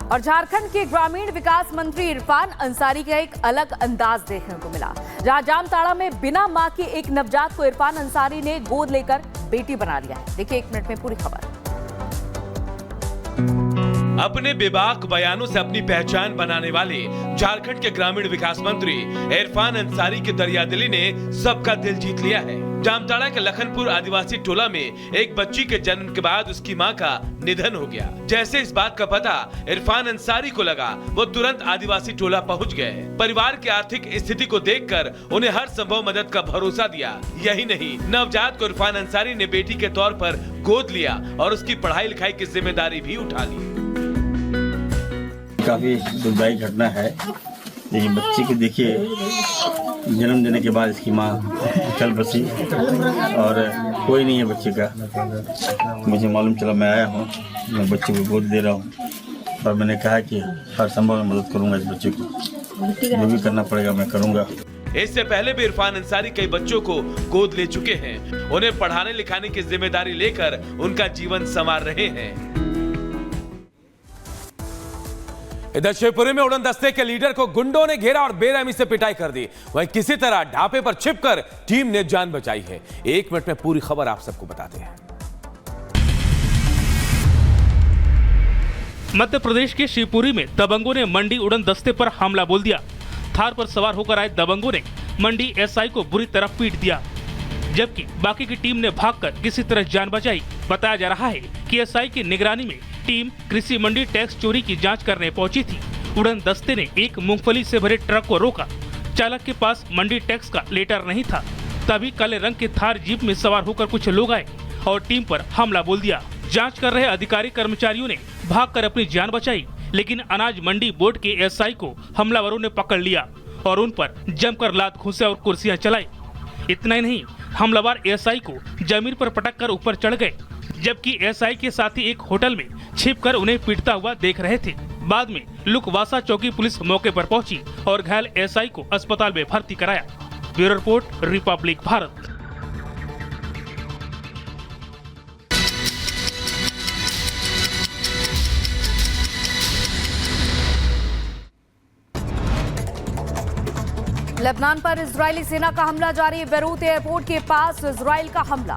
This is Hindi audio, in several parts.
और झारखंड के ग्रामीण विकास मंत्री इरफान अंसारी का एक अलग अंदाज देखने को मिला। जहां जामताड़ा में बिना मां के एक नवजात को इरफान अंसारी ने गोद लेकर बेटी बना लिया है। देखिए 1 मिनट में पूरी खबर। अपने बेबाक बयानों से अपनी पहचान बनाने वाले झारखंड के ग्रामीण विकास मंत्री इरफान अंसारी की दरियादिली ने सबका दिल जीत लिया है। जामताड़ा के लखनपुर आदिवासी टोला में एक बच्ची के जन्म के बाद उसकी मां का निधन हो गया। जैसे इस बात का पता इरफान अंसारी को लगा, वो तुरंत आदिवासी टोला पहुंच गए। परिवार की आर्थिक स्थिति को देखकर उन्हें हर संभव मदद का भरोसा दिया। यही नहीं, नवजात को इरफान अंसारी ने बेटी के तौर पर गोद लिया और उसकी पढ़ाई लिखाई की जिम्मेदारी भी उठा ली। काफी दुखदायी घटना है। लेकिन बच्ची को देखिए, जन्म देने के बाद इसकी माँ चल बसी और कोई नहीं है बच्चे का। मुझे मालूम चला, मैं आया हूँ, मैं बच्चे को गोद दे रहा हूँ और मैंने कहा कि हर संभव मदद करूँगा इस बच्चे को, जो भी करना पड़ेगा मैं करूँगा। इससे पहले भी इरफान अंसारी कई बच्चों को गोद ले चुके हैं। उन्हें पढ़ाने लिखाने की जिम्मेदारी लेकर उनका जीवन संवार रहे हैं। इधर शिवपुरी में उड़न दस्ते के लीडर को गुंडों ने घेरा और बेरहमी से पिटाई कर दी। वहीं किसी तरह ढापे पर छिपकर टीम ने जान बचाई है। 1 मिनट में पूरी खबर आप सबको बताते हैं। मध्य प्रदेश के शिवपुरी में दबंगों ने मंडी उड़न दस्ते पर हमला बोल दिया। थार पर सवार होकर आए दबंगों ने मंडी एसआई को बुरी तरह पीट दिया, जबकि बाकी की टीम ने भागकर किसी तरह जान बचाई। बताया जा रहा है कि एसआई की निगरानी में टीम कृषि मंडी टैक्स चोरी की जांच करने पहुंची थी। उड़न दस्ते ने एक मूंगफली से भरे ट्रक को रोका। चालक के पास मंडी टैक्स का लेटर नहीं था। तभी काले रंग के थार जीप में सवार होकर कुछ लोग आए और टीम पर हमला बोल दिया। जांच कर रहे अधिकारी कर्मचारियों ने भागकर अपनी जान बचाई, लेकिन अनाज मंडी बोर्ड के एसआई को हमलावरों ने पकड़ लिया और उन पर जमकर लात घूंसे और कुर्सियां चलाई। इतना ही नहीं, हमलावर एसआई को जमीन पर पटक कर ऊपर चढ़ गए, जबकि एसआई के साथी एक होटल में छिपकर उन्हें पीटता हुआ देख रहे थे। बाद में लुकवासा चौकी पुलिस मौके पर पहुंची और घायल एसआई को अस्पताल में भर्ती कराया। Bureau report, Republic Bharat. Lebanon पर इजरायली सेना का हमला जारी। बेरूत एयरपोर्ट के पास इजराइल का हमला।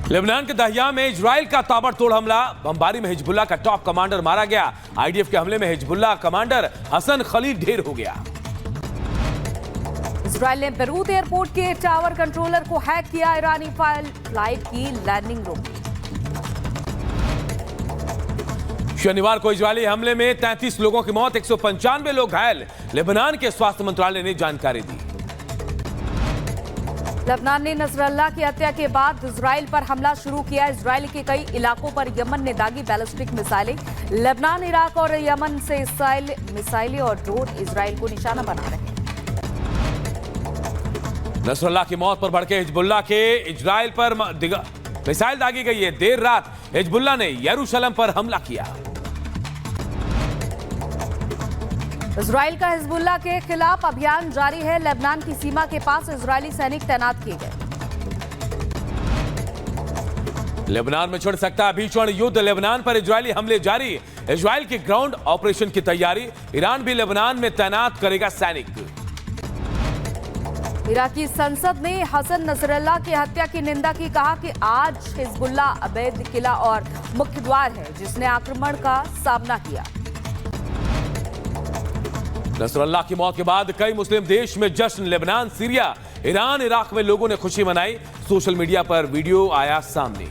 लेबनान के दहिया में इजराइल का ताबड़तोड़ हमला। बमबारी में हिजबुल्लाह का टॉप कमांडर मारा गया। आईडीएफ के हमले में हिजबुल्लाह कमांडर हसन खलील ढेर हो गया। इजराइल ने बेरूत एयरपोर्ट के टावर कंट्रोलर को हैक किया। ईरानी फ्लाइट की लैंडिंग रोकी। शनिवार को इजरायली हमले में 33 लोगों की मौत, 195 लोग घायल। लेबनान के स्वास्थ्य मंत्रालय ने जानकारी दी। लेबनान ने नसरल्लाह की हत्या के बाद इजराइल पर हमला शुरू किया। इजराइल के कई इलाकों पर यमन ने दागी बैलिस्टिक मिसाइलें। लेबनान, इराक और यमन से मिसाइलें और ड्रोन इजराइल को निशाना बना रहे हैं। नसरल्लाह की मौत पर भड़के हिजबुल्लाह के इजराइल पर मिसाइल दागी गई है। देर रात हिजबुल्लाह ने यरूशलेम पर हमला किया। इजराइल का हिजबुल्लाह के खिलाफ अभियान जारी है। लेबनान की सीमा के पास इजरायली सैनिक तैनात किए गए। लेबनान में छिड़ सकता है भीषण युद्ध। लेबनान पर इजरायली हमले जारी। इजराइल की ग्राउंड ऑपरेशन की तैयारी। ईरान भी लेबनान में तैनात करेगा सैनिक। इराकी संसद ने हसन नसरल्लाह की हत्या की निंदा की। कहा कि आज हिजबुल्लाह अवैध किला और मुख्य द्वार है जिसने आक्रमण का सामना किया। नसरल्लाह की मौत के बाद कई मुस्लिम देश में जश्न। लेबनान, सीरिया, ईरान, इराक में लोगों ने खुशी मनाई। सोशल मीडिया पर वीडियो आया सामने।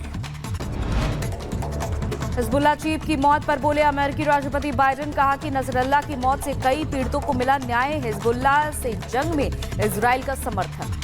हिजबुल्लाह चीफ की मौत पर बोले अमेरिकी राष्ट्रपति बाइडेन। कहा कि नसरल्लाह की मौत से कई पीड़ितों को मिला न्याय। हिजबुल्लाह से जंग में इजराइल का समर्थन।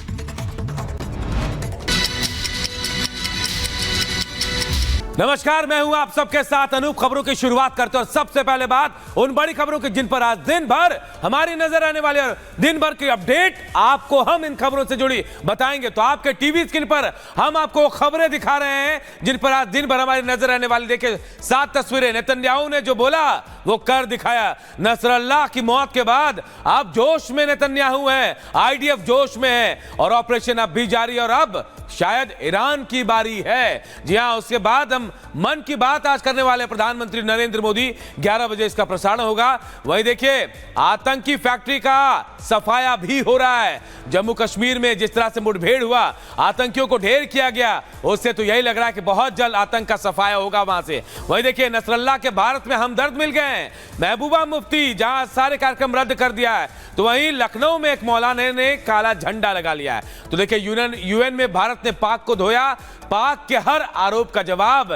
नमस्कार, मैं हूं आप सबके साथ अनूप। खबरों की शुरुआत करते हैं और सबसे पहले बात उन बड़ी खबरों की जिन पर आज दिन भर हमारी नजर आने वाली और दिन भर की अपडेट आपको हम इन खबरों से जुड़ी बताएंगे। तो आपके टीवी स्क्रीन पर हम आपको खबरें दिखा रहे हैं जिन पर आज दिन भर हमारी नजर आने वाली। देखिए 7 तस्वीरें। नेतन्याहू ने जो बोला वो कर दिखाया। नसरल्लाह की मौत के बाद अब जोश में नेतन्याहू है, आईडीएफ जोश में है और ऑपरेशन अब भी जारी और अब शायद ईरान की बारी है। जी हां, उसके बाद हम मन की बात आज करने वाले प्रधानमंत्री नरेंद्र मोदी। 11 बजे इसका प्रसारण होगा। वहीं देखिए, आतंकी फैक्ट्री का सफाया भी हो रहा है। जम्मू कश्मीर में जिस तरह से मुठभेड़ हुआ, आतंकियों को ढेर किया गया, उससे तो यही लग रहा है कि बहुत जल्द आतंक का सफाया होगा वहां से। वहीं देखिए, नसरल्ला के भारत में हमदर्द मिल गए हैं। महबूबा मुफ्ती जहां सारे कार्यक्रम रद्द कर दिया है, तो वहीं लखनऊ में एक मौलाना ने काला झंडा लगा लिया है। तो देखिए, यूएन में भारत ने पाक को धोया। पाक के हर आरोप का जवाब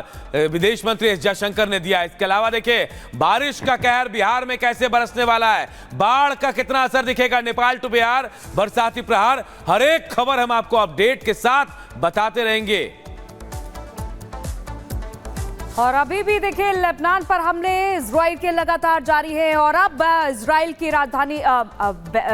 विदेश मंत्री एस जयशंकर ने दिया। इसके अलावा देखिए, बारिश का कहर बिहार में कैसे बरसने वाला है, बाढ़ का कितना असर दिखेगा, नेपाल टू बिहार बरसाती प्रहार, हर एक खबर हम आपको अपडेट के साथ बताते रहेंगे। और अभी भी देखिए, लेबनान पर हमले इजराइल के लगातार जारी है। और अब इजराइल की राजधानी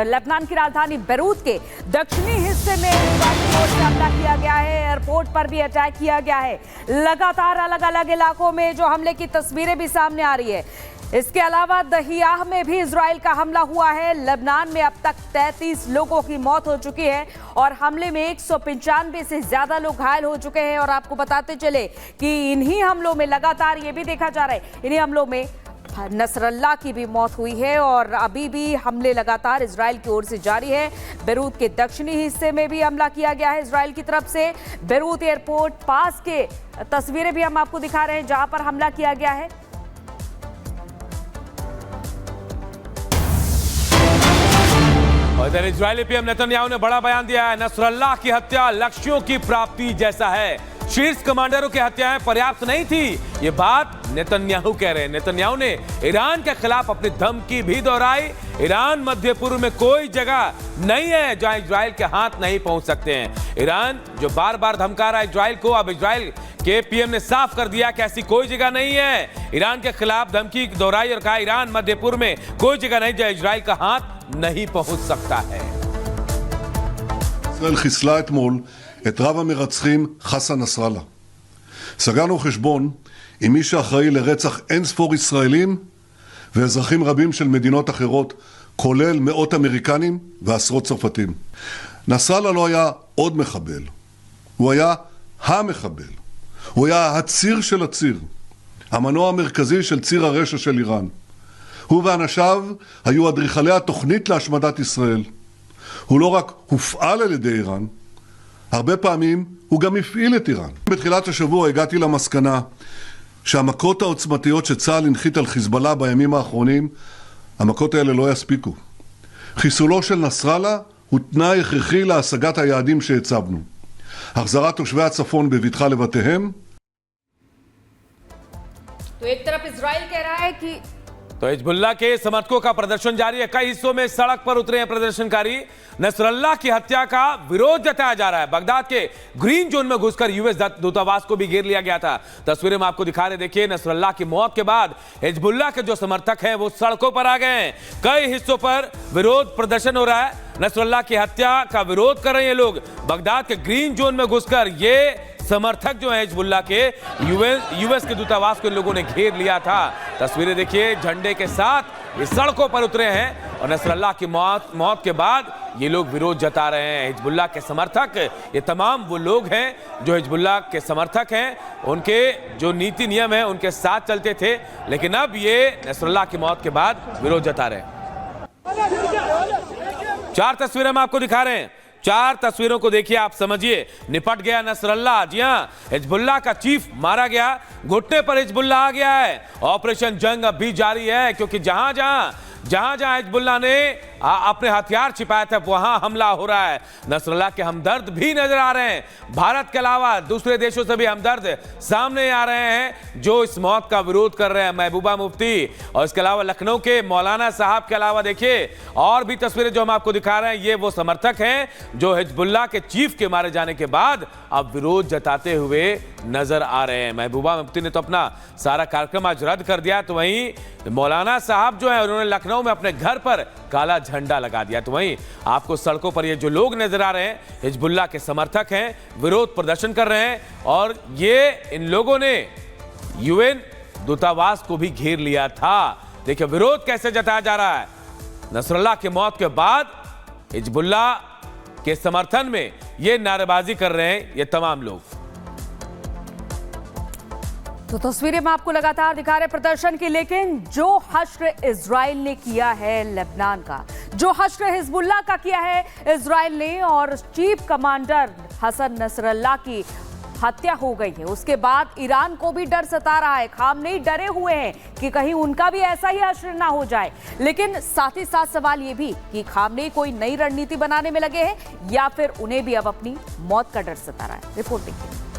लेबनान की राजधानी बेरूत के दक्षिणी हिस्से में इजराइल की ओर से हमला किया गया है। एयरपोर्ट पर भी अटैक किया गया है। लगातार अलग अलग इलाकों में जो हमले की तस्वीरें भी सामने आ रही है। इसके अलावा दहियाह में भी इजराइल का हमला हुआ है। लेबनान में अब तक 33 लोगों की मौत हो चुकी है और हमले में 195 से ज्यादा लोग घायल हो चुके हैं। और आपको बताते चले कि इन्हीं हमलों में लगातार ये भी देखा जा रहा है, इन्हीं हमलों में नसरल्ला की भी मौत हुई है। और अभी भी हमले लगातार इजराइल की ओर से जारी है। बेरूत के दक्षिणी हिस्से में भी हमला किया गया है इजराइल की तरफ से। बेरूत एयरपोर्ट पास के तस्वीरें भी हम आपको दिखा रहे हैं जहां पर हमला किया गया है। और इधर इजरायली पीएम नेतन्याहू ने बड़ा बयान दिया है। नसरल्ला की हत्या लक्ष्यों की प्राप्ति जैसा है। शीर्ष कमांडरों की हत्याएं पर्याप्त नहीं थी, ये बात नेतन्याहू कह रहे हैं। नेतन्याहू ने ईरान के खिलाफ अपनी धमकी भी दोहराई। ईरान मध्य पूर्व में कोई जगह नहीं है जहां इजराइल के हाथ नहीं पहुंच सकते हैं। ईरान जो बार बार धमका रहा है इजराइल को, अब इजराइल के पीएम ने साफ कर दिया कि ऐसी कोई जगह नहीं है। ईरान के खिलाफ धमकी दोहराई और कहा, ईरान मध्य पूर्व में कोई जगह नहीं जहां इजराइल का हाथ नहीं पहुंच सकता है। ישראל חיסלה אתמול את רב המרצחים חסן נסראללה. סגרנו חשבון עם מי שאחראי לרצח אין ספור ישראלים ואזרחים רבים של מדינות אחרות, כולל מאות אמריקנים ועשרות צרפתים. נסראללה לא היה עוד מחבל, הוא היה המחבל. הוא היה הציר של הציר, המנוע המרכזי של ציר הרשע של איראן. הוא ואנשיו היו אדריכלי התוכנית להשמדת ישראל. הוא לא רק הופעל על ידי איראן, הרבה פעמים הוא גם הפעיל את איראן. בתחילת השבוע הגעתי למסקנה שהמכות העוצמתיות שצה"ל הנחית על חיזבאללה בימים האחרונים, המכות האלה לא יספיקו. חיסולו של נסראללה הוא תנאי הכרחי להשגת היעדים שהצבנו. החזרת תושבי הצפון בבטחה לבתיהם. तो एक तरफ इजराइल कह रहा है कि तो हिजबुल्लाह के समर्थकों का प्रदर्शन जारी है। कई हिस्सों में सड़क पर उतरे हैं प्रदर्शनकारी। नसरल्ला की हत्या का विरोध जताया जा रहा है। बगदाद के ग्रीन जोन में घुसकर यूएस दूतावास को भी घेर लिया गया था। तस्वीरें हम आपको दिखा रहे, देखिए, नसरल्ला की मौत के बाद हिजबुल्लाह के जो समर्थक हैं वो सड़कों पर आ गए हैं। कई हिस्सों पर विरोध प्रदर्शन हो रहा है। नसरल्ला की हत्या का विरोध कर रहे हैं लोग। बगदाद के ग्रीन जोन में घुसकर ये समर्थक जो है हिजबुल्लाह के यूएस के दूतावास को इन लोगों ने घेर लिया था। तस्वीरें देखिए, झंडे के साथ ये सड़कों पर उतरे हैं और नसरल्ला की मौत के बाद ये लोग विरोध जता रहे हैं। हिजबुल्लाह के समर्थक, ये तमाम वो लोग हैं जो हिजबुल्लाह के समर्थक हैं, उनके जो नीति नियम है उनके साथ चलते थे, लेकिन अब ये नसरल्ला की मौत के बाद विरोध जता रहे हैं। 4 तस्वीरें हम आपको दिखा रहे हैं। 4 तस्वीरों को देखिए, आप समझिए। निपट गया नसरल्ला। जी हां, हिजबुल्लाह का चीफ मारा गया, घुटने पर हिजबुल्लाह आ गया है। ऑपरेशन जंग अब भी जारी है, क्योंकि जहां जहां हिजबुल्लाह ने अपने हथियार छिपाए थे वहां हमला हो रहा है। नसरल्लाह के हमदर्द भी नजर आ रहे हैं। भारत के अलावा दूसरे देशों से भी हमदर्द सामने आ रहे हैं जो इस मौत का विरोध कर रहे हैं। महबूबा मुफ्ती और इसके अलावा लखनऊ के मौलाना साहब के अलावा देखिए और भी तस्वीरें जो हम आपको दिखा रहे हैं, ये वो समर्थक हैं जो हिजबुल्लाह के चीफ के मारे जाने के बाद अब विरोध जताते हुए नजर आ रहे हैं। महबूबा मुफ्ती ने तो अपना सारा कार्यक्रम आज रद्द कर दिया, तो वहीं मौलाना साहब जो है उन्होंने लखनऊ में अपने घर पर काला झंडा लगा दिया। तो वहीं आपको सड़कों पर ये जो लोग नजर आ रहे हैं हिजबुल्लाह के समर्थक हैं, विरोध प्रदर्शन कर रहे हैं और ये इन लोगों ने यूएन दूतावास को भी घेर लिया था। देखिए विरोध कैसे जताया जा रहा है। नसरल्लाह की मौत के बाद हिजबुल्लाह के समर्थन में ये नारेबाजी कर रहे हैं ये तमाम लोग। तो तस्वीरें हम आपको लगातार दिखा रहे प्रदर्शन की, लेकिन जो हश्र इजराइल ने किया है लेबनान का, जो हश्र हिजबुल्लाह का किया है इजराइल ने, और चीफ कमांडर हसन नसरल्लाह की हत्या हो गई है, उसके बाद ईरान को भी डर सता रहा है। खामनेई डरे हुए हैं कि कहीं उनका भी ऐसा ही हश्र ना हो जाए। लेकिन साथ ही साथ सवाल ये भी कि खामनेई कोई नई रणनीति बनाने में लगे हैं या फिर उन्हें भी अब अपनी मौत का डर सता रहा है। रिपोर्ट देखिए।